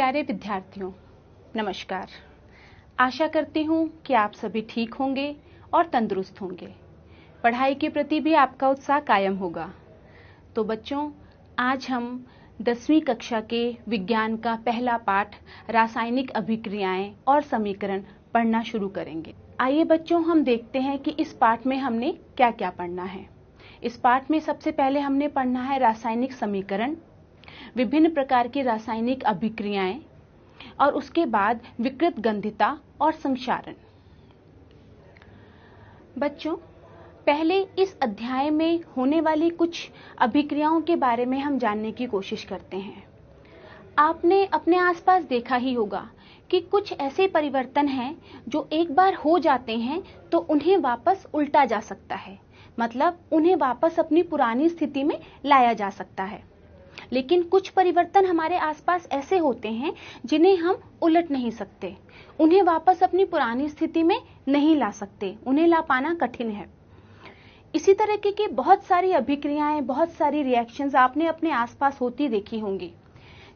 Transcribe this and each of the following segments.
प्यारे विद्यार्थियों, नमस्कार। आशा करती हूँ कि आप सभी ठीक होंगे और तंदुरुस्त होंगे। पढ़ाई के प्रति भी आपका उत्साह कायम होगा। तो बच्चों, आज हम 10वीं कक्षा के विज्ञान का पहला पाठ रासायनिक अभिक्रियाएं और समीकरण पढ़ना शुरू करेंगे। आइए बच्चों, हम देखते हैं कि इस पाठ में हमने क्या क्या पढ़ना है। इस पाठ में सबसे पहले हमने पढ़ना है रासायनिक समीकरण, विभिन्न प्रकार की रासायनिक अभिक्रियाएं और उसके बाद विकृत गंधिता और संक्षारण। बच्चों, पहले इस अध्याय में होने वाली कुछ अभिक्रियाओं के बारे में हम जानने की कोशिश करते हैं। आपने अपने आसपास देखा ही होगा कि कुछ ऐसे परिवर्तन हैं जो एक बार हो जाते हैं तो उन्हें वापस उल्टा जा सकता है, मतलब उन्हें वापस अपनी पुरानी स्थिति में लाया जा सकता है। लेकिन कुछ परिवर्तन हमारे आसपास ऐसे होते हैं जिन्हें हम उलट नहीं सकते, उन्हें वापस अपनी पुरानी स्थिति में नहीं ला सकते, उन्हें ला पाना कठिन है। इसी तरह की बहुत सारी अभिक्रियाएं, बहुत सारी रिएक्शंस आपने अपने आसपास होती देखी होंगी।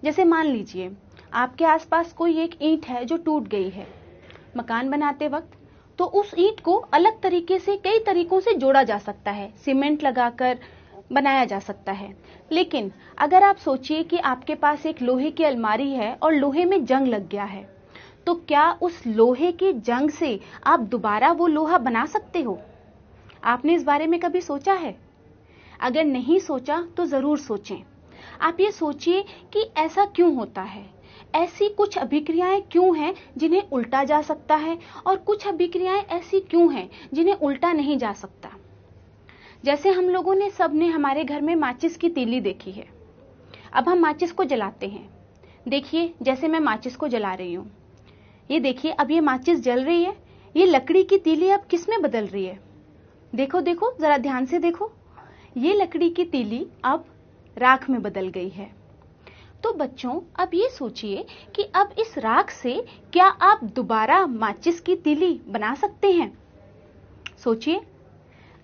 जैसे मान लीजिए आपके आसपास कोई एक ईंट है जो टूट गई है। मकान बनाते वक्त तो उस ईंट को अलग तरीके से, कई तरीकों से जोड़ा जा सकता है, सीमेंट लगाकर बनाया जा सकता है। लेकिन अगर आप सोचिए कि आपके पास एक लोहे की अलमारी है और लोहे में जंग लग गया है, तो क्या उस लोहे की जंग से आप दोबारा वो लोहा बना सकते हो? आपने इस बारे में कभी सोचा है? अगर नहीं सोचा तो जरूर सोचें। आप ये सोचिए कि ऐसा क्यों होता है, ऐसी कुछ अभिक्रियाएं क्यों हैं जिन्हें उल्टा जा सकता है और कुछ अभिक्रियाएं ऐसी क्यों हैं जिन्हें उल्टा नहीं जा सकता। जैसे हम लोगों ने सबने हमारे घर में माचिस की तीली देखी है। अब हम माचिस को जलाते हैं। देखिए, जैसे मैं माचिस को जला रही हूँ, ये देखिए, अब ये माचिस जल रही है। ये लकड़ी की तीली अब किस में बदल रही है? देखो देखो, जरा ध्यान से देखो, ये लकड़ी की तीली अब राख में बदल गई है। तो बच्चों, अब ये सोचिए कि अब इस राख से क्या आप दोबारा माचिस की तीली बना सकते हैं? सोचिए,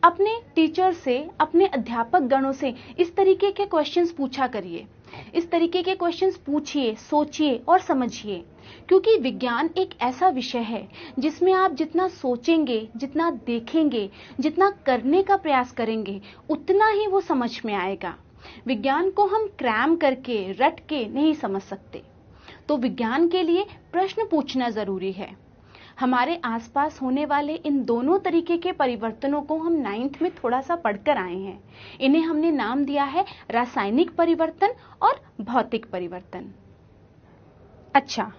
अपने टीचर से, अपने अध्यापक गणों से इस तरीके के क्वेश्चंस पूछा करिए। इस तरीके के क्वेश्चंस पूछिए, सोचिए और समझिए, क्योंकि विज्ञान एक ऐसा विषय है जिसमें आप जितना सोचेंगे, जितना देखेंगे, जितना करने का प्रयास करेंगे, उतना ही वो समझ में आएगा। विज्ञान को हम क्रैम करके, रट के नहीं समझ सकते। तो विज्ञान के लिए प्रश्न पूछना जरूरी है। हमारे आसपास होने वाले इन दोनों तरीके के परिवर्तनों को हम 9th में थोड़ा सा पढ़कर आए हैं। इन्हें हमने नाम दिया है रासायनिक परिवर्तन और भौतिक परिवर्तन। अच्छा,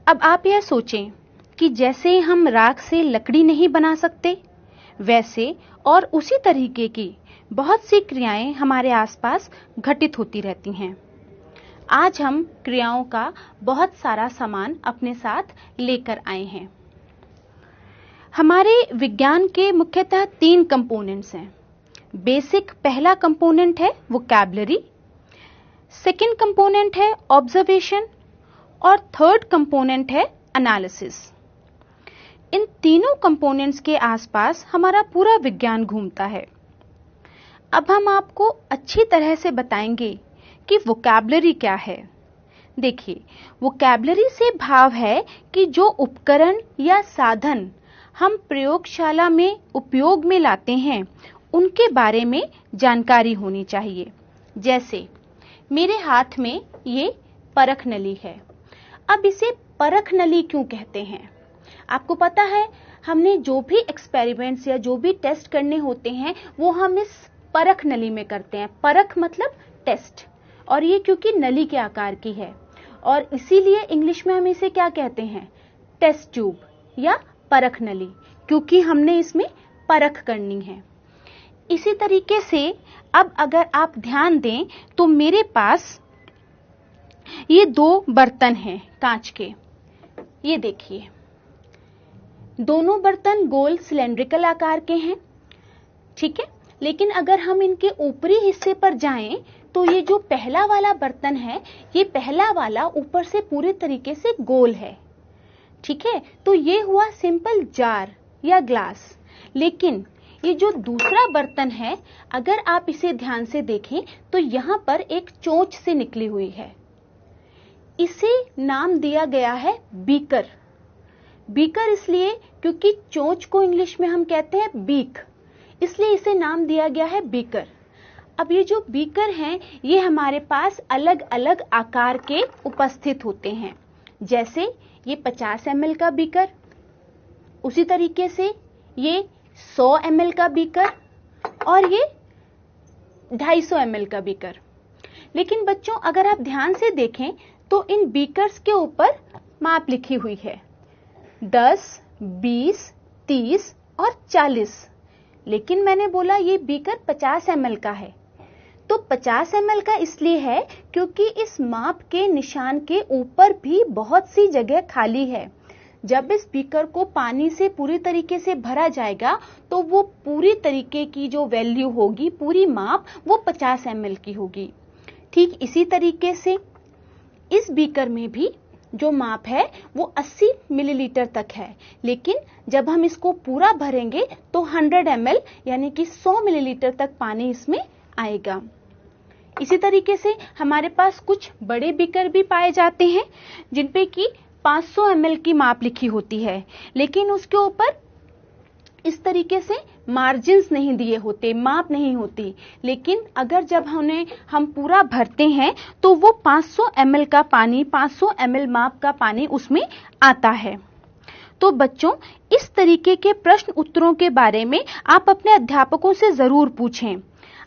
अब आप यह सोचें कि जैसे हम राख से लकड़ी नहीं बना सकते, वैसे और उसी तरीके की बहुत सी क्रियाएं हमारे आसपास घटित होती रहती हैं। आज हम क्रियाओं का बहुत सारा सामान अपने साथ लेकर आए हैं। हमारे विज्ञान के मुख्यतः 3 कंपोनेंट्स हैं। बेसिक पहला कंपोनेंट है वोकैबुलरी, सेकंड कंपोनेंट है ऑब्जर्वेशन और थर्ड कंपोनेंट है एनालिसिस। इन तीनों कंपोनेंट्स के आसपास हमारा पूरा विज्ञान घूमता है। अब हम आपको अच्छी तरह से बताएंगे कि वोकैबुलरी क्या है। देखिए, वोकैबुलरी से भाव है कि जो उपकरण या साधन हम प्रयोगशाला में उपयोग में लाते हैं, उनके बारे में जानकारी होनी चाहिए। जैसे मेरे हाथ में ये परख नली है। अब इसे परख नली क्यों कहते हैं? आपको पता है, हमने जो भी एक्सपेरिमेंट्स या जो भी टेस्ट करने होते हैं वो हम इस परख नली में करते हैं। परख मतलब टेस्ट, और ये क्योंकि नली के आकार की है और इसीलिए इंग्लिश में हम इसे क्या कहते हैं? टेस्ट ट्यूब या परख नली, क्योंकि हमने इसमें परख करनी है। इसी तरीके से अब अगर आप ध्यान दें तो मेरे पास ये 2 बर्तन हैं कांच के। ये देखिए, दोनों बर्तन गोल सिलेंड्रिकल आकार के हैं, ठीक है। लेकिन अगर हम इनके ऊपरी हिस्से पर जाएं तो ये जो पहला वाला बर्तन है, ये पहला वाला ऊपर से पूरे तरीके से गोल है, ठीक है। तो ये हुआ सिंपल जार या ग्लास। लेकिन ये जो दूसरा बर्तन है, अगर आप इसे ध्यान से देखें तो यहां पर एक चोंच से निकली हुई है। इसे नाम दिया गया है बीकर। बीकर इसलिए क्योंकि चोंच को इंग्लिश में हम कहते हैं बीक, इसलिए इसे नाम दिया गया है बीकर। अब ये जो बीकर हैं ये हमारे पास अलग अलग आकार के उपस्थित होते हैं। जैसे ये 50 ml का बीकर, उसी तरीके से ये 100 ml का बीकर और ये 250 ml का बीकर। लेकिन बच्चों अगर आप ध्यान से देखें तो इन बीकर्स के ऊपर माप लिखी हुई है 10, 20, 30 और 40। लेकिन मैंने बोला ये बीकर 50 ml का है, तो 50 ml का इसलिए है क्योंकि इस माप के निशान के ऊपर भी बहुत सी जगह खाली है। जब इस बीकर को पानी से पूरी तरीके से भरा जाएगा तो वो पूरी तरीके की जो वैल्यू होगी, पूरी माप वो 50 ml की होगी। ठीक इसी तरीके से इस बीकर में भी जो माप है वो 80 मिलीलीटर तक है, लेकिन जब हम इसको पूरा भरेंगे तो 100 ml यानी कि 100 मिलीलीटर तक पानी इसमें आएगा। इसी तरीके से हमारे पास कुछ बड़े बीकर भी पाए जाते हैं जिनपे कि 500 ml की माप लिखी होती है, लेकिन उसके ऊपर इस तरीके से मार्जिन्स नहीं दिए होते, माप नहीं होती। लेकिन अगर जब हम पूरा भरते हैं तो वो 500 ml का पानी, 500 ml माप का पानी उसमें आता है। तो बच्चों इस तरीके के प्रश्न उत्तरों के बारे में आप अपने अध्यापकों से जरूर पूछें।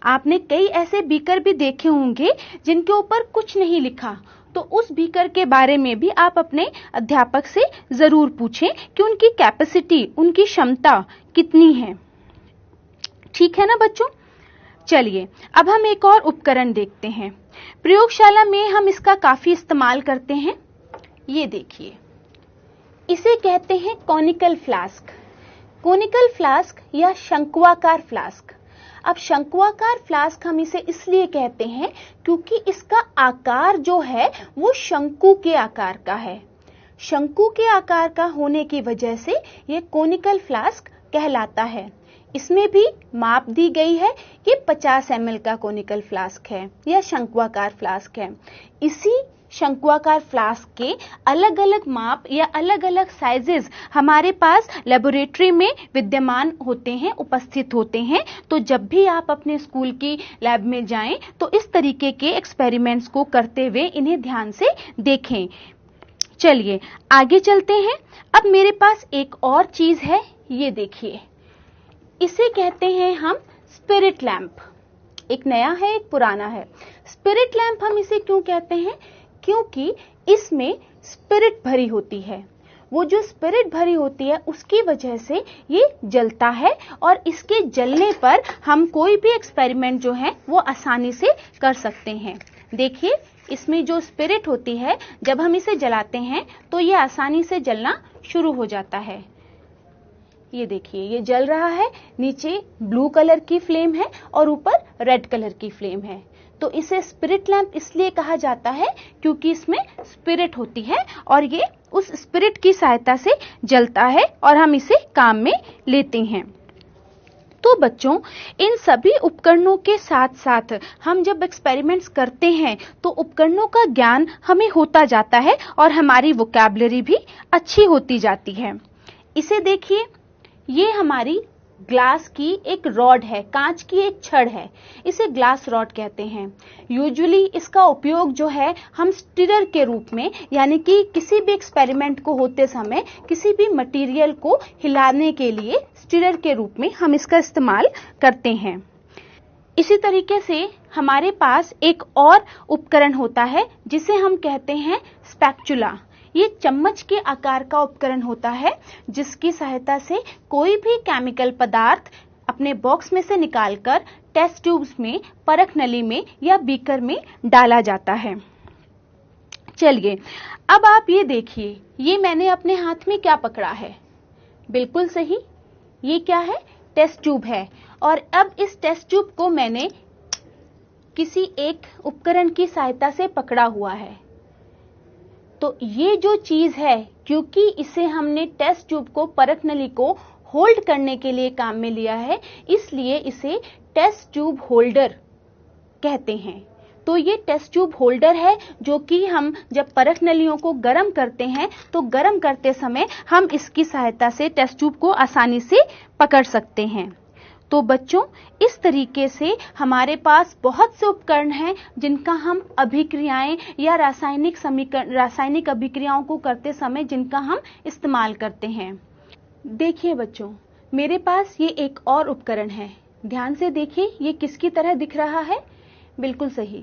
आपने कई ऐसे बीकर भी देखे होंगे जिनके ऊपर कुछ नहीं लिखा, तो उस बीकर के बारे में भी आप अपने अध्यापक से जरूर पूछें कि उनकी कैपेसिटी, उनकी क्षमता कितनी है। ठीक है ना बच्चों? चलिए अब हम एक और उपकरण देखते हैं। प्रयोगशाला में हम इसका काफी इस्तेमाल करते हैं। ये देखिए, इसे कहते हैं कॉनिकल फ्लास्क। कॉनिकल फ्लास्क या शंक्वाकार फ्लास्क। अब शंक्वाकार फ्लास्क हम इसे इसलिए कहते हैं क्योंकि इसका आकार जो है वो शंकु के आकार का है। शंकु के आकार का होने की वजह से ये कॉनिकल फ्लास्क कहलाता है। इसमें भी माप दी गई है कि 50 ml का कॉनिकल फ्लास्क है या शंक्वाकार फ्लास्क है। इसी शंक्वाकार फ्लास्क के अलग अलग माप या अलग अलग साइजेस हमारे पास लेबोरेटरी में विद्यमान होते हैं, उपस्थित होते हैं। तो जब भी आप अपने स्कूल की लैब में जाएं तो इस तरीके के एक्सपेरिमेंट्स को करते हुए इन्हें ध्यान से देखें। चलिए आगे चलते हैं। अब मेरे पास एक और चीज है, ये देखिए, इसे कहते हैं हम स्पिरिट लैंप। एक नया है, एक पुराना है। स्पिरिट लैंप हम इसे क्यों कहते हैं? क्योंकि इसमें स्पिरिट भरी होती है। वो जो स्पिरिट भरी होती है उसकी वजह से ये जलता है और इसके जलने पर हम कोई भी एक्सपेरिमेंट जो है वो आसानी से कर सकते हैं। देखिए, इसमें जो स्पिरिट होती है जब हम इसे जलाते हैं तो ये आसानी से जलना शुरू हो जाता है। ये देखिए, ये जल रहा है। नीचे ब्लू कलर की फ्लेम है और ऊपर रेड कलर की फ्लेम है। तो इसे स्पिरिट लैंप इसलिए कहा जाता है क्योंकि इसमें स्पिरिट होती है और ये उस स्पिरिट की सहायता से जलता है और हम इसे काम में लेते हैं। तो बच्चों, इन सभी उपकरणों के साथ साथ हम जब एक्सपेरिमेंट्स करते हैं तो उपकरणों का ज्ञान हमें होता जाता है और हमारी वोकैबुलरी भी अच्छी होती जाती है। इसे देखिए, ये हमारी ग्लास की एक रॉड है, कांच की एक छड़ है। इसे ग्लास रॉड कहते हैं। यूजुअली इसका उपयोग जो है हम स्टिरर के रूप में, यानी कि किसी भी एक्सपेरिमेंट को होते समय किसी भी मटेरियल को हिलाने के लिए स्टिरर के रूप में हम इसका इस्तेमाल करते हैं। इसी तरीके से हमारे पास एक और उपकरण होता है जिसे हम कहते हैं स्पैचुला। ये चम्मच के आकार का उपकरण होता है जिसकी सहायता से कोई भी केमिकल पदार्थ अपने बॉक्स में से निकालकर टेस्ट ट्यूब्स में, परख नली में या बीकर में डाला जाता है। चलिए अब आप ये देखिए, ये मैंने अपने हाथ में क्या पकड़ा है? बिल्कुल सही, ये क्या है? टेस्ट ट्यूब है। और अब इस टेस्ट ट्यूब को मैंने किसी एक उपकरण की सहायता से पकड़ा हुआ है। तो ये जो चीज है, क्योंकि इसे हमने टेस्ट ट्यूब को, परख नली को होल्ड करने के लिए काम में लिया है, इसलिए इसे टेस्ट ट्यूब होल्डर कहते हैं। तो ये टेस्ट ट्यूब होल्डर है जो कि हम जब परख नलियों को गर्म करते हैं तो गर्म करते समय हम इसकी सहायता से टेस्ट ट्यूब को आसानी से पकड़ सकते हैं। तो बच्चों, इस तरीके से हमारे पास बहुत से उपकरण हैं जिनका हम अभिक्रियाएं या रासायनिक अभिक्रियाओं को करते समय जिनका हम इस्तेमाल करते हैं। देखिए बच्चों, मेरे पास ये एक और उपकरण है। ध्यान से देखिए, ये किसकी तरह दिख रहा है? बिल्कुल सही,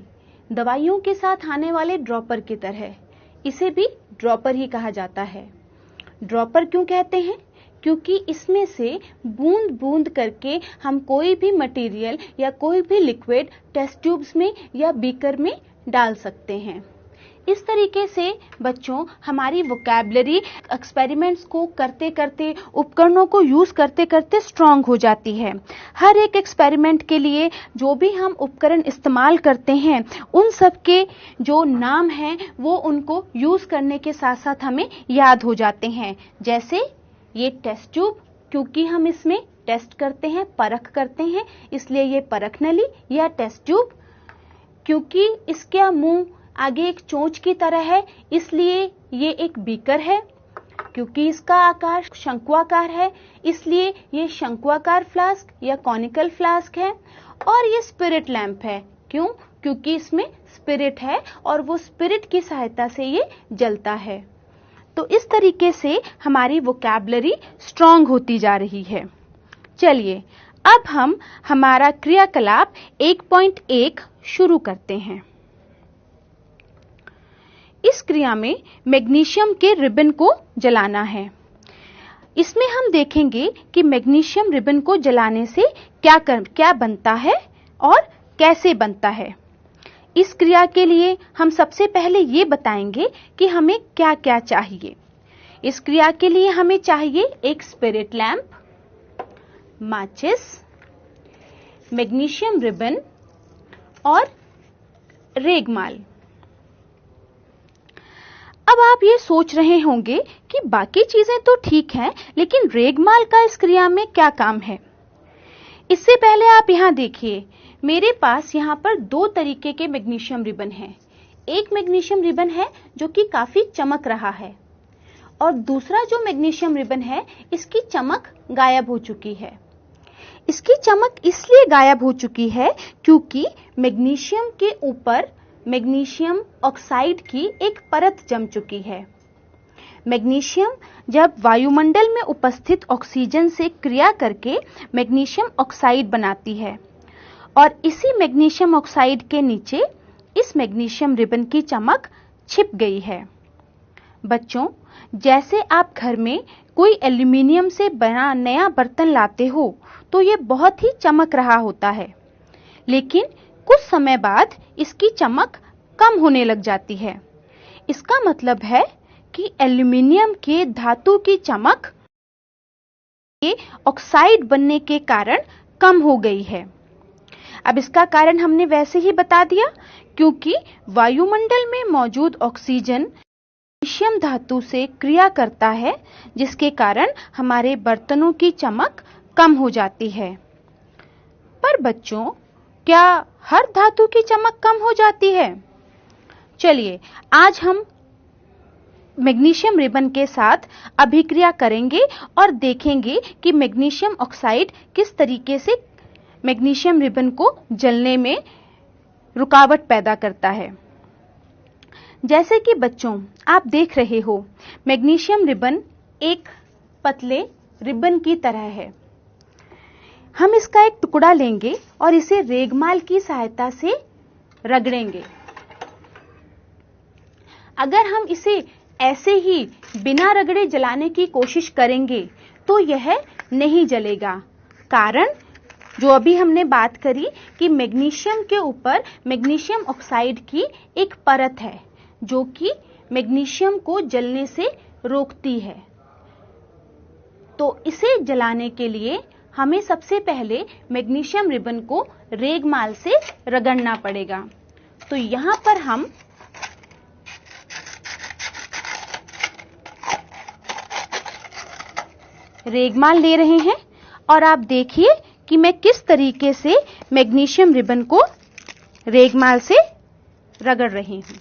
दवाइयों के साथ आने वाले ड्रॉपर की तरह। इसे भी ड्रॉपर ही कहा जाता है। ड्रॉपर क्यों कहते हैं? क्योंकि इसमें से बूंद बूंद करके हम कोई भी मटेरियल या कोई भी लिक्विड टेस्ट ट्यूब्स में या बीकर में डाल सकते हैं। इस तरीके से बच्चों, हमारी वोकैबुलरी एक्सपेरिमेंट्स को करते करते, उपकरणों को यूज करते करते स्ट्रांग हो जाती है। हर एक एक्सपेरिमेंट के लिए जो भी हम उपकरण इस्तेमाल करते हैं, उन सब के जो नाम हैं वो उनको यूज करने के साथ साथ हमें याद हो जाते हैं। जैसे ये टेस्ट ट्यूब, क्योंकि हम इसमें टेस्ट करते हैं, परख करते हैं, इसलिए ये परख नली या टेस्ट ट्यूब। क्योंकि इसका मुंह आगे एक चोंच की तरह है, इसलिए ये एक बीकर है। क्योंकि इसका आकार शंक्वाकार है, इसलिए ये शंक्वाकार फ्लास्क या कॉनिकल फ्लास्क है। और ये स्पिरिट लैंप है। क्यों? क्योंकि इसमें स्पिरिट है और वो स्पिरिट की सहायता से ये जलता है। तो इस तरीके से हमारी वोकैबुलरी स्ट्रांग होती जा रही है। चलिए, अब हम हमारा क्रियाकलाप 1.1 शुरू करते हैं। इस क्रिया में मैग्नीशियम के रिबन को जलाना है। इसमें हम देखेंगे कि मैग्नीशियम रिबन को जलाने से क्या बनता है और कैसे बनता है। इस क्रिया के लिए हम सबसे पहले ये बताएंगे कि हमें क्या क्या चाहिए। इस क्रिया के लिए हमें चाहिए एक स्पिरिट लैंप, माचिस, मैग्नीशियम रिबन और रेगमाल। अब आप ये सोच रहे होंगे कि बाकी चीजें तो ठीक हैं, लेकिन रेगमाल का इस क्रिया में क्या काम है? इससे पहले आप यहां देखिए, मेरे पास यहां पर दो तरीके के मैग्नीशियम रिबन हैं। एक मैग्नीशियम रिबन है जो कि काफी चमक रहा है, और दूसरा जो मैग्नीशियम रिबन है, इसकी चमक गायब हो चुकी है। इसकी चमक इसलिए गायब हो चुकी है क्योंकि मैग्नीशियम के ऊपर मैग्नीशियम ऑक्साइड की एक परत जम चुकी है। मैग्नीशियम जब वायुमंडल में उपस्थित ऑक्सीजन से क्रिया करके मैग्नीशियम ऑक्साइड बनाती है, और इसी मैग्नीशियम ऑक्साइड के नीचे इस मैग्नीशियम रिबन की चमक छिप गई है। बच्चों, जैसे आप घर में कोई एल्यूमिनियम से बना नया बर्तन लाते हो तो ये बहुत ही चमक रहा होता है, लेकिन कुछ समय बाद इसकी चमक कम होने लग जाती है। इसका मतलब है कि एल्यूमिनियम के धातु की चमक ऑक्साइड बनने के कारण कम हो गई है। अब इसका कारण हमने वैसे ही बता दिया, क्योंकि वायुमंडल में मौजूद ऑक्सीजन मैग्नीशियम धातु से क्रिया करता है, जिसके कारण हमारे बर्तनों की चमक कम हो जाती है। पर बच्चों, क्या हर धातु की चमक कम हो जाती है? चलिए, आज हम मैग्नीशियम रिबन के साथ अभिक्रिया करेंगे और देखेंगे कि मैग्नीशियम ऑक्साइड किस तरीके से मैग्नीशियम रिबन को जलने में रुकावट पैदा करता है। जैसे कि बच्चों, आप देख रहे हो, मैग्नीशियम रिबन एक पतले रिबन की तरह है। हम इसका एक टुकड़ा लेंगे और इसे रेगमाल की सहायता से रगड़ेंगे। अगर हम इसे ऐसे ही बिना रगड़े जलाने की कोशिश करेंगे तो यह नहीं जलेगा। कारण जो अभी हमने बात करी कि मैग्नीशियम के ऊपर मैग्नीशियम ऑक्साइड की एक परत है जो कि मैग्नीशियम को जलने से रोकती है। तो इसे जलाने के लिए हमें सबसे पहले मैग्नीशियम रिबन को रेगमाल से रगड़ना पड़ेगा। तो यहां पर हम रेगमाल ले रहे हैं और आप देखिए कि मैं किस तरीके से मैग्नीशियम रिबन को रेगमाल से रगड़ रही हूं।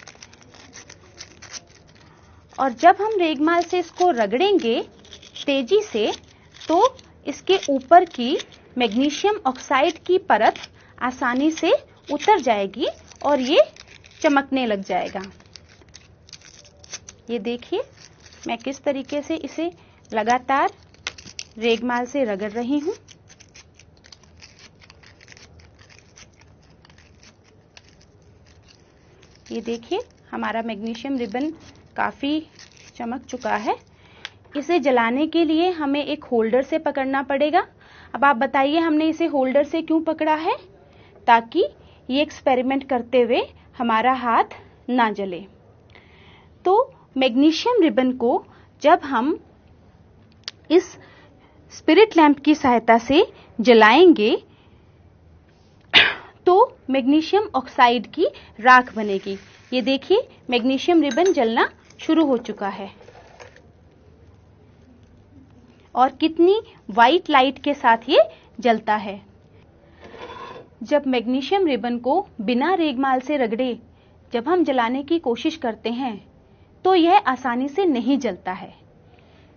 और जब हम रेगमाल से इसको रगड़ेंगे तेजी से तो इसके ऊपर की मैग्नीशियम ऑक्साइड की परत आसानी से उतर जाएगी और ये चमकने लग जाएगा। ये देखिए मैं किस तरीके से इसे लगातार रेगमाल से रगड़ रही हूं। ये देखिए हमारा मैग्नीशियम रिबन काफी चमक चुका है। इसे जलाने के लिए हमें एक होल्डर से पकड़ना पड़ेगा। अब आप बताइए हमने इसे होल्डर से क्यों पकड़ा है? ताकि ये एक्सपेरिमेंट करते हुए हमारा हाथ ना जले। तो मैग्नीशियम रिबन को जब हम इस स्पिरिट लैंप की सहायता से जलाएंगे तो मैग्नीशियम ऑक्साइड की राख बनेगी। ये देखिए मैग्नीशियम रिबन जलना शुरू हो चुका है और कितनी वाइट लाइट के साथ ये जलता है। जब मैग्नीशियम रिबन को बिना रेगमाल से रगड़े जब हम जलाने की कोशिश करते हैं तो यह आसानी से नहीं जलता है।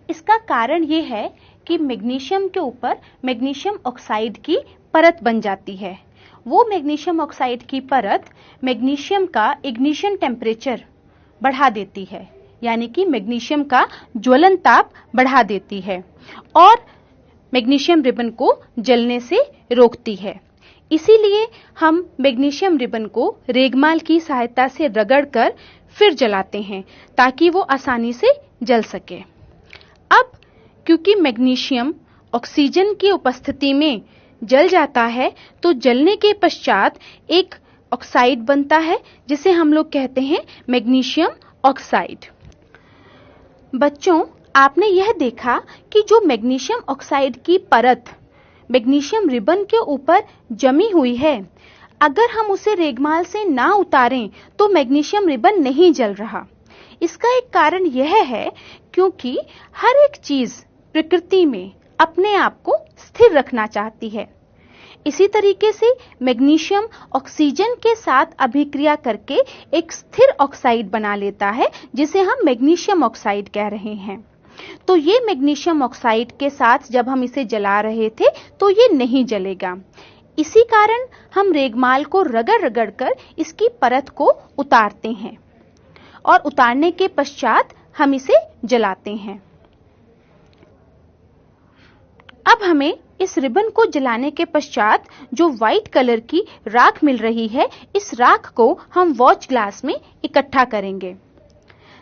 इसका कारण ये है कि मैग्नीशियम के ऊपर मैग्नीशियम ऑक्साइड की परत बन जाती है। वो मैग्नीशियम ऑक्साइड की परत मैग्नीशियम का इग्निशन टेम्परेचर बढ़ा देती है, यानी कि मैग्नीशियम का ज्वलन ताप बढ़ा देती है और मैग्नीशियम रिबन को जलने से रोकती है। इसीलिए हम मैग्नीशियम रिबन को रेगमाल की सहायता से रगड़कर फिर जलाते हैं ताकि वो आसानी से जल सके। अब क्योंकि मैग्नीशियम ऑक्सीजन की उपस्थिति में जल जाता है तो जलने के पश्चात एक ऑक्साइड बनता है जिसे हम लोग कहते हैं मैग्नीशियम ऑक्साइड। बच्चों, आपने यह देखा कि जो मैग्नीशियम ऑक्साइड की परत मैग्नीशियम रिबन के ऊपर जमी हुई है, अगर हम उसे रेगमाल से ना उतारें तो मैग्नीशियम रिबन नहीं जल रहा। इसका एक कारण यह है क्योंकि हर एक चीज प्रकृति में अपने आप को स्थिर रखना चाहती है। इसी तरीके से मैग्नीशियम ऑक्सीजन के साथ अभिक्रिया करके एक स्थिर ऑक्साइड बना लेता है जिसे हम मैग्नीशियम ऑक्साइड कह रहे हैं। तो ये मैग्नीशियम ऑक्साइड के साथ जब हम इसे जला रहे थे तो ये नहीं जलेगा। इसी कारण हम रेगमाल को रगड़ रगड़ कर इसकी परत को उतारते हैं और उतारने के पश्चात हम इसे जलाते हैं। अब हमें इस रिबन को जलाने के पश्चात जो व्हाइट कलर की राख मिल रही है, इस राख को हम वॉच ग्लास में इकट्ठा करेंगे।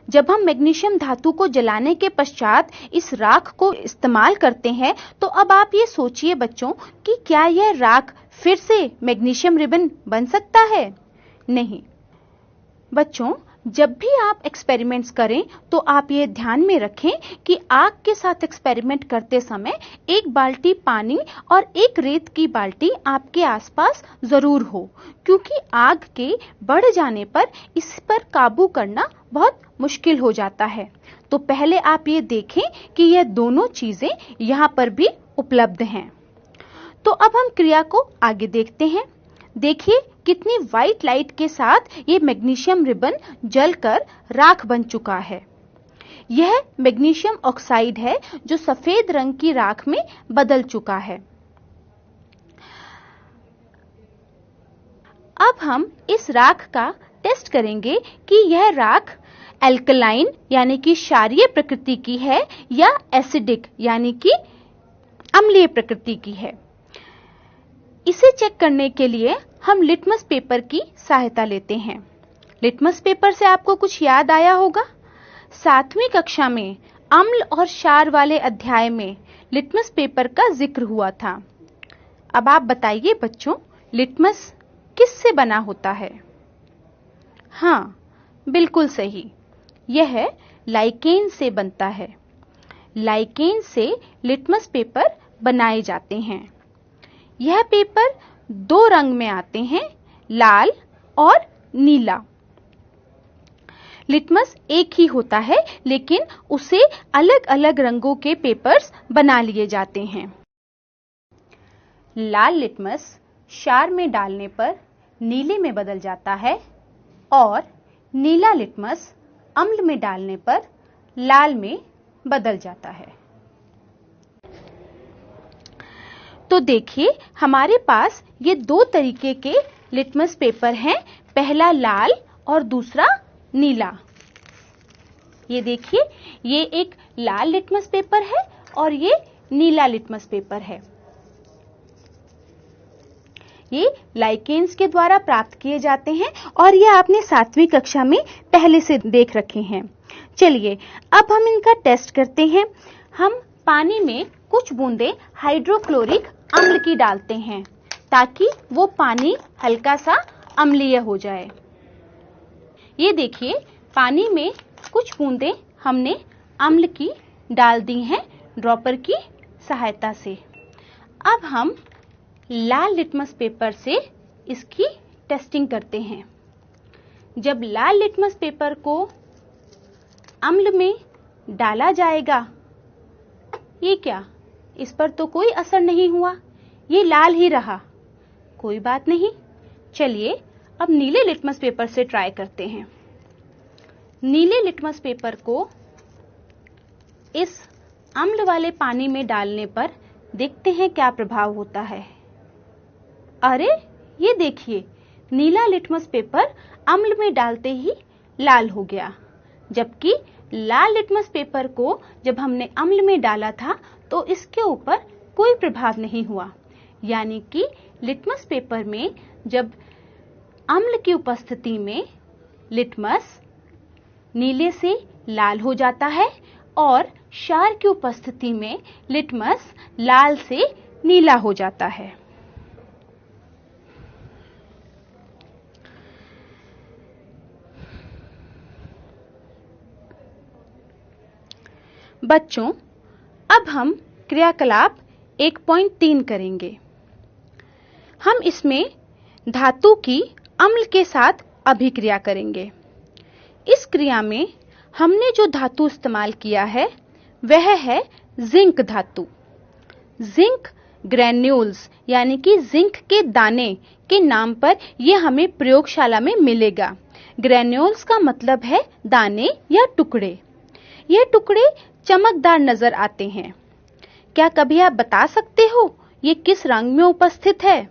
जब हम मैग्नीशियम धातु को जलाने के पश्चात इस राख को इस्तेमाल करते हैं तो अब आप ये सोचिए बच्चों कि क्या यह राख फिर से मैग्नीशियम रिबन बन सकता है? नहीं। बच्चों, जब भी आप एक्सपेरिमेंट्स करें तो आप ये ध्यान में रखें कि आग के साथ एक्सपेरिमेंट करते समय एक बाल्टी पानी और एक रेत की बाल्टी आपके आसपास जरूर हो, क्योंकि आग के बढ़ जाने पर इस पर काबू करना बहुत मुश्किल हो जाता है। तो पहले आप ये देखें कि यह दोनों चीजें यहाँ पर भी उपलब्ध हैं। तो अब हम क्रिया को आगे देखते हैं। देखिए कितनी व्हाइट लाइट के साथ ये मैग्नीशियम रिबन जलकर राख बन चुका है। यह मैग्नीशियम ऑक्साइड है जो सफेद रंग की राख में बदल चुका है। अब हम इस राख का टेस्ट करेंगे कि यह राख एल्कलाइन यानी कि क्षारीय प्रकृति की है या एसिडिक यानी कि अम्लीय प्रकृति की है। इसे चेक करने के लिए हम लिटमस पेपर की सहायता लेते हैं। लिटमस पेपर से आपको कुछ याद आया होगा। 7वीं कक्षा में अम्ल और क्षार वाले अध्याय में लिटमस पेपर का जिक्र हुआ था। अब आप बताइए बच्चों, लिटमस किससे बना होता है? हाँ, बिल्कुल सही, यह लाइकेन से बनता है। लाइकेन से लिटमस पेपर बनाए जाते हैं। यह पेपर 2 रंग में आते हैं, लाल और नीला। लिटमस एक ही होता है लेकिन उसे अलग अलग रंगों के पेपर्स बना लिए जाते हैं। लाल लिटमस क्षार में डालने पर नीले में बदल जाता है और नीला लिटमस अम्ल में डालने पर लाल में बदल जाता है। तो देखिए, हमारे पास ये दो तरीके के लिटमस पेपर हैं, पहला लाल और दूसरा नीला। ये देखिए, ये एक लाल लिटमस पेपर है और ये नीला लिटमस पेपर है। ये लाइकेन्स के द्वारा प्राप्त किए जाते हैं और ये आपने 7वीं कक्षा में पहले से देख रखे हैं। चलिए, अब हम इनका टेस्ट करते हैं। हम पानी में कुछ बूंदें हाइड्रोक्लोरिक अम्ल की डालते हैं ताकि वो पानी हल्का सा अम्लीय हो जाए। ये देखिए, पानी में कुछ बूंदें हमने अम्ल की डाल दी हैं ड्रॉपर की सहायता से। अब हम लाल लिटमस पेपर से इसकी टेस्टिंग करते हैं। जब लाल लिटमस पेपर को अम्ल में डाला जाएगा, ये क्या, इस पर तो कोई असर नहीं हुआ, ये लाल ही रहा। कोई बात नहीं, चलिए अब नीले लिटमस पेपर से ट्राई करते हैं। नीले लिटमस पेपर को इस अम्ल वाले पानी में डालने पर देखते हैं क्या प्रभाव होता है। अरे, ये देखिए, नीला लिटमस पेपर अम्ल में डालते ही लाल हो गया, जबकि लाल लिटमस पेपर को जब हमने अम्ल में डाला था तो इसके ऊपर कोई प्रभाव नहीं हुआ। यानी कि लिटमस पेपर में जब अम्ल की उपस्थिति में लिटमस नीले से लाल हो जाता है और क्षार की उपस्थिति में लिटमस लाल से नीला हो जाता है। बच्चों, अब हम क्रियाकलाप 1.3 करेंगे। हम इसमें धातु की अम्ल के साथ अभिक्रिया करेंगे। इस क्रिया में हमने जो धातु इस्तेमाल किया है वह है जिंक धातु। जिंक ग्रैन्यूल्स यानी कि जिंक के दाने के नाम पर यह हमें प्रयोगशाला में मिलेगा। ग्रैन्यूल्स का मतलब है दाने या टुकड़े। यह टुकड़े चमकदार नजर आते हैं। क्या कभी आप बता सकते हो ये किस रंग में उपस्थित है?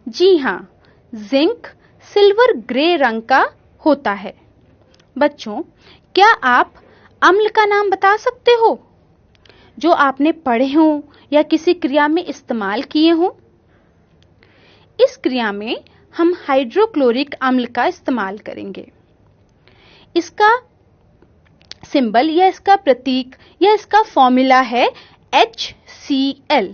जी हाँ, जिंक सिल्वर ग्रे रंग का होता है। बच्चों, क्या आप अम्ल का नाम बता सकते हो जो आपने पढ़े हों या किसी क्रिया में इस्तेमाल किए हों? इस क्रिया में हम हाइड्रोक्लोरिक अम्ल का इस्तेमाल करेंगे। इसका सिंबल या इसका प्रतीक या इसका फॉर्मूला है HCl।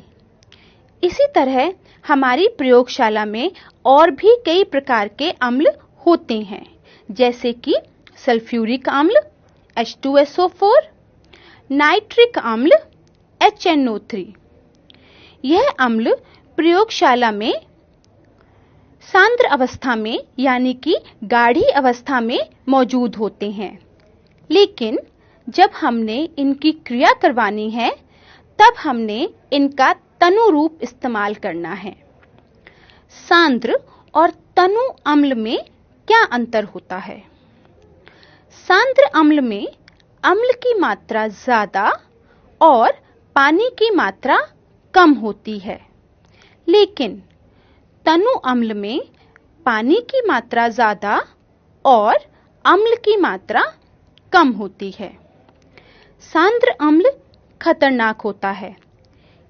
इसी तरह हमारी प्रयोगशाला में और भी कई प्रकार के अम्ल होते हैं, जैसे कि सल्फ्यूरिक अम्ल H2SO4, नाइट्रिक अम्ल HNO3। यह अम्ल प्रयोगशाला में सांद्र अवस्था में यानी कि गाढ़ी अवस्था में मौजूद होते हैं, लेकिन जब हमने इनकी क्रिया करवानी है तब हमने इनका तनु रूप इस्तेमाल करना है। सांद्र और तनु अम्ल में क्या अंतर होता है? सांद्र अम्ल में अम्ल की मात्रा ज्यादा और पानी की मात्रा कम होती है, लेकिन तनु अम्ल में पानी की मात्रा ज्यादा और अम्ल की मात्रा कम होती है। सांद्र अम्ल खतरनाक होता है।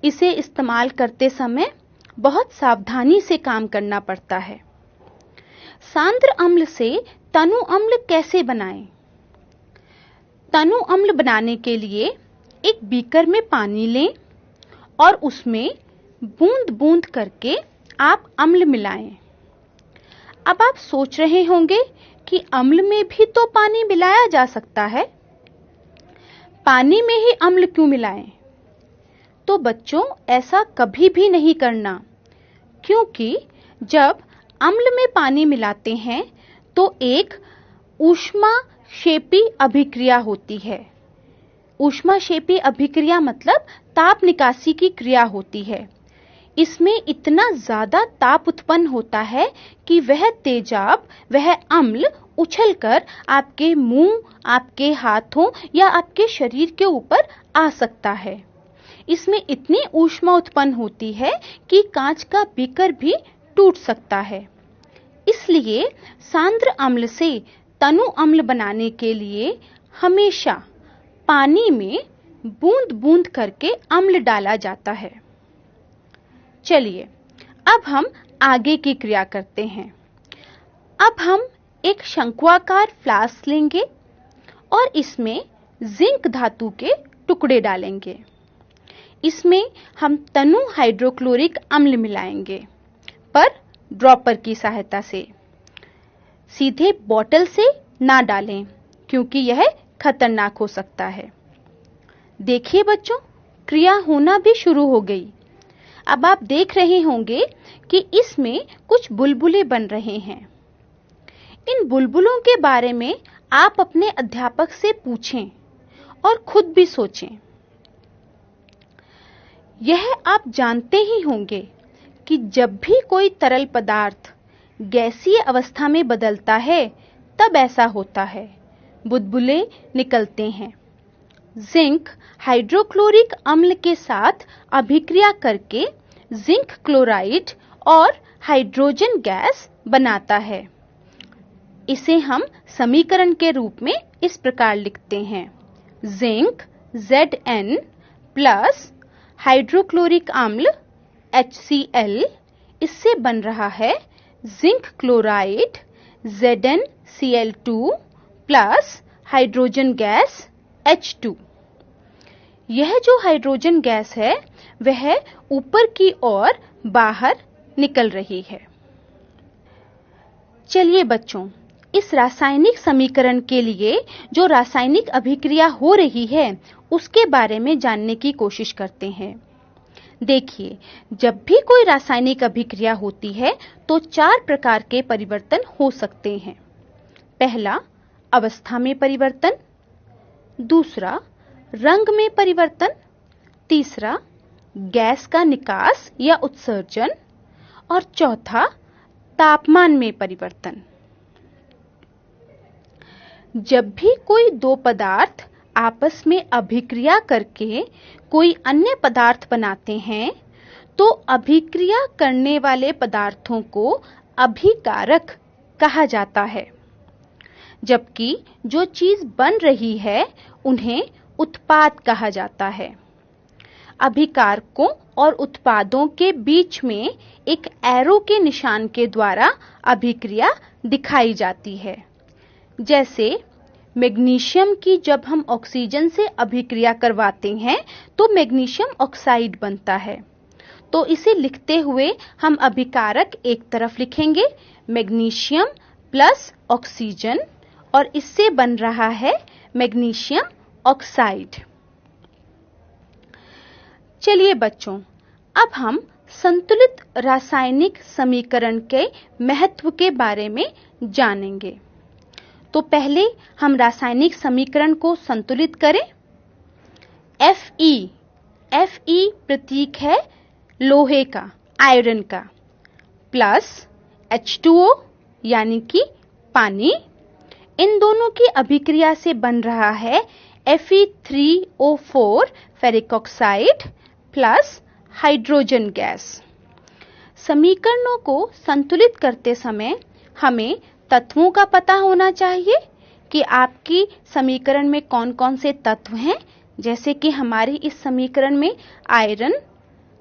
इसे इस्तेमाल करते समय बहुत सावधानी से काम करना पड़ता है। सांद्र अम्ल से तनु अम्ल कैसे बनाएं? तनु अम्ल बनाने के लिए एक बीकर में पानी लें और उसमें बूंद-बूंद करके आप अम्ल मिलाएं। अब आप सोच रहे होंगे कि अम्ल में भी तो पानी मिलाया जा सकता है, पानी में ही अम्ल क्यों मिलाएं? तो बच्चों, ऐसा कभी भी नहीं करना, क्योंकि जब अम्ल में पानी मिलाते हैं तो एक ऊष्माक्षेपी अभिक्रिया होती है। ऊष्माक्षेपी अभिक्रिया मतलब ताप निकासी की क्रिया होती है। इसमें इतना ज्यादा ताप उत्पन्न होता है कि वह तेजाब, वह अम्ल उछलकर आपके मुंह, आपके हाथों या आपके शरीर के ऊपर आ सकता है। इसमें इतनी ऊष्मा उत्पन्न होती है कि कांच का बीकर भी टूट सकता है। इसलिए सांद्र अम्ल से तनु अम्ल बनाने के लिए हमेशा पानी में बूंद बूंद करके अम्ल डाला जाता है। चलिए अब हम आगे की क्रिया करते हैं। अब हम एक शंक्वाकार फ्लास्क लेंगे और इसमें जिंक धातु के टुकड़े डालेंगे। इसमें हम तनु हाइड्रोक्लोरिक अम्ल मिलाएंगे, पर ड्रॉपर की सहायता से। सीधे बोतल से ना डालें क्योंकि यह खतरनाक हो सकता है। देखिए बच्चों, क्रिया होना भी शुरू हो गई। अब आप देख रहे होंगे कि इसमें कुछ बुलबुले बन रहे हैं। इन बुलबुलों के बारे में आप अपने अध्यापक से पूछें और खुद भी सोचें। यह आप जानते ही होंगे कि जब भी कोई तरल पदार्थ गैसीय अवस्था में बदलता है तब ऐसा होता है, बुलबुले निकलते हैं। जिंक हाइड्रोक्लोरिक अम्ल के साथ अभिक्रिया करके जिंक क्लोराइड और हाइड्रोजन गैस बनाता है। इसे हम समीकरण के रूप में इस प्रकार लिखते हैं, जिंक Zn प्लस हाइड्रोक्लोरिक अम्ल HCl, इससे बन रहा है zinc chloride ZnCl2 plus hydrogen gas H2। यह जो हाइड्रोजन गैस है वह ऊपर की ओर बाहर निकल रही है। चलिए बच्चों, इस रासायनिक समीकरण के लिए जो रासायनिक अभिक्रिया हो रही है उसके बारे में जानने की कोशिश करते हैं। देखिए, जब भी कोई रासायनिक अभिक्रिया होती है तो 4 प्रकार के परिवर्तन हो सकते हैं। पहला, अवस्था में परिवर्तन। दूसरा, रंग में परिवर्तन। तीसरा, गैस का निकास या उत्सर्जन। और चौथा, तापमान में परिवर्तन। जब भी कोई दो पदार्थ आपस में अभिक्रिया करके कोई अन्य पदार्थ बनाते हैं तो अभिक्रिया करने वाले पदार्थों को अभिकारक कहा जाता है, जबकि जो चीज बन रही है उन्हें उत्पाद कहा जाता है। अभिकारकों और उत्पादों के बीच में एक एरो के निशान के द्वारा अभिक्रिया दिखाई जाती है। जैसे मैग्नीशियम की जब हम ऑक्सीजन से अभिक्रिया करवाते हैं तो मैग्नीशियम ऑक्साइड बनता है। तो इसे लिखते हुए हम अभिकारक एक तरफ लिखेंगे मैग्नीशियम प्लस ऑक्सीजन, और इससे बन रहा है मैग्नीशियम ऑक्साइड। चलिए बच्चों, अब हम संतुलित रासायनिक समीकरण के महत्व के बारे में जानेंगे। तो पहले हम रासायनिक समीकरण को संतुलित करें। Fe प्रतीक है लोहे का, आयरन का, प्लस H2O यानी कि पानी। इन दोनों की अभिक्रिया से बन रहा है Fe3O4 ferric oxide plus hydrogen gas. समीकरणों को संतुलित करते समय हमें तत्वों का पता होना चाहिए कि आपकी समीकरण में कौन-कौन से तत्व हैं। जैसे कि हमारे इस समीकरण में आयरन,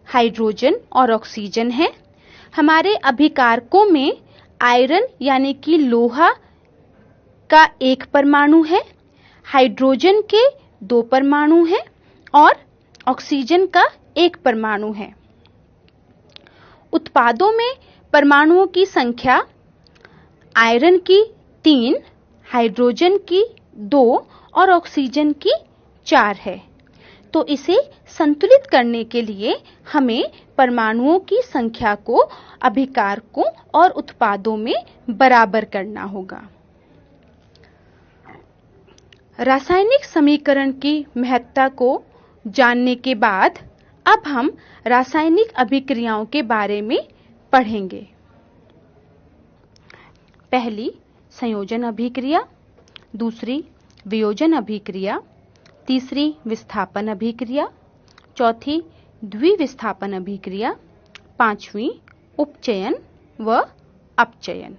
हाइड्रोजन और ऑक्सीजन है। हमारे अभिकारकों में आयरन यानी कि लोहा का 1 परमाणु है, हाइड्रोजन के 2 परमाणु हैं और ऑक्सीजन का 1 परमाणु है। उत्पादों में परमाणुओं की संख्या आयरन की 3, हाइड्रोजन की 2 और ऑक्सीजन की 4 है। तो इसे संतुलित करने के लिए हमें परमाणुओं की संख्या को अभिकारकों और उत्पादों में बराबर करना होगा। रासायनिक समीकरण की महत्ता को जानने के बाद अब हम रासायनिक अभिक्रियाओं के बारे में पढ़ेंगे। पहली संयोजन अभिक्रिया, दूसरी वियोजन अभिक्रिया, तीसरी विस्थापन अभिक्रिया, चौथी द्विविस्थापन अभिक्रिया, पांचवी उपचयन व अपचयन।